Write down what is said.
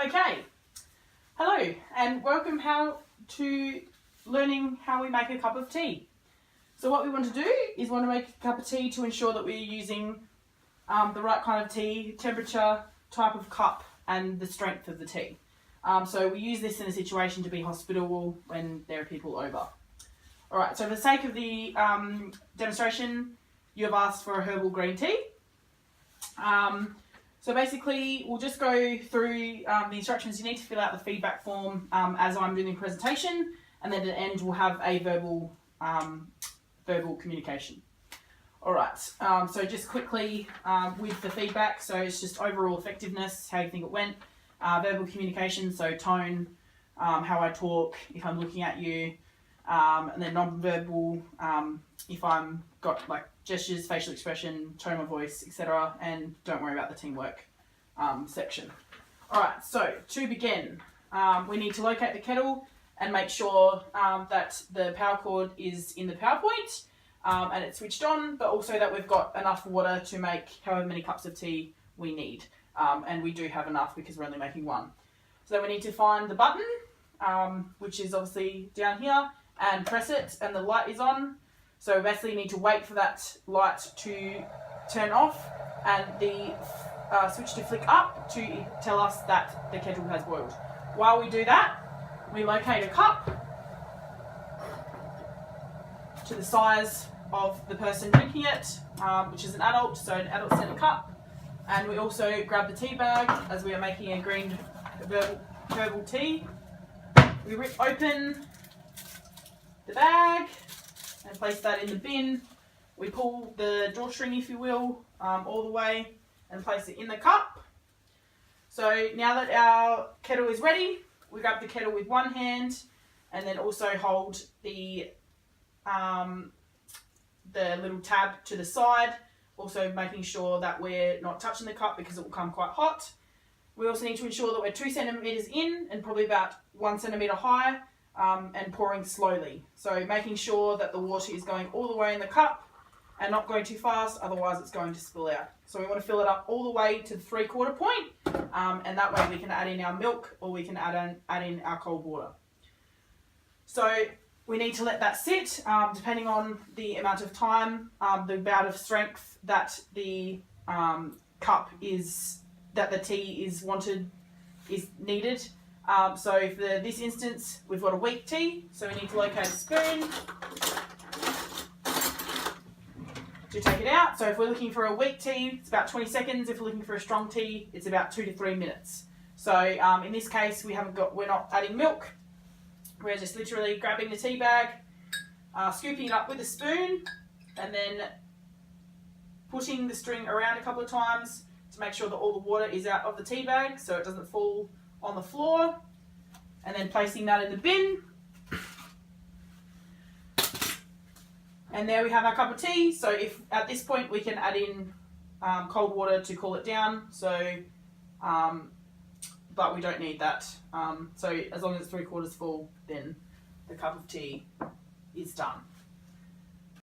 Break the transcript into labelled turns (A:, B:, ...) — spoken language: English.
A: Okay, hello and welcome to learning how we make a cup of tea. So what we want to do is make a cup of tea to ensure that we're using the right kind of tea, temperature, type of cup and the strength of the tea. So we use this in a situation to be hospitable when there are people over. Alright, so for the sake of the demonstration, you have asked for a herbal green tea. So basically, we'll just go through the instructions. You need to fill out the feedback form as I'm doing the presentation, and then at the end we'll have a verbal communication. Alright, so just quickly with the feedback, so it's just overall effectiveness, how you think it went, verbal communication, so tone, how I talk, if I'm looking at you, and then non-verbal, if I'm got like gestures, facial expression, tone of voice, etc. And don't worry about the teamwork section. Alright, so to begin, we need to locate the kettle and make sure that the power cord is in the power point and it's switched on, but also that we've got enough water to make however many cups of tea we need. And we do have enough because we're only making one. So we need to find the button, which is obviously down here, and press it, and the light is on. So basically you need to wait for that light to turn off and the switch to flick up to tell us that the kettle has boiled. While we do that, we locate a cup to the size of the person drinking it, which is an adult, so an adult centered cup. And we also grab the tea bag as we are making a green herbal tea. We rip open the bag and place that in the bin. We pull the drawstring, if you will, all the way and place it in the cup. So now that our kettle is ready, we grab the kettle with one hand and then also hold the little tab to the side, also making sure that we're not touching the cup because it will come quite hot. We also need to ensure that we're 2 centimetres in and probably about 1 centimetre high, and pouring slowly. So making sure that the water is going all the way in the cup and not going too fast, otherwise it's going to spill out. So we want to fill it up all the way to the 3/4 point, and that way we can add in our milk or we can add in our cold water. So we need to let that sit, depending on the amount of time, the amount of strength that the the tea is needed. So for this instance, we've got a weak tea, so we need to locate a spoon to take it out. So if we're looking for a weak tea, it's about 20 seconds. If we're looking for a strong tea, it's about 2 to 3 minutes. So in this case, we're not adding milk. We're just literally grabbing the tea bag, scooping it up with a spoon, and then putting the string around a couple of times to make sure that all the water is out of the tea bag so it doesn't fall on the floor, and then placing that in the bin. And there we have our cup of tea. So if at this point we can add in cold water to cool it down, so but we don't need that. So as long as it's 3/4 full, then the cup of tea is done.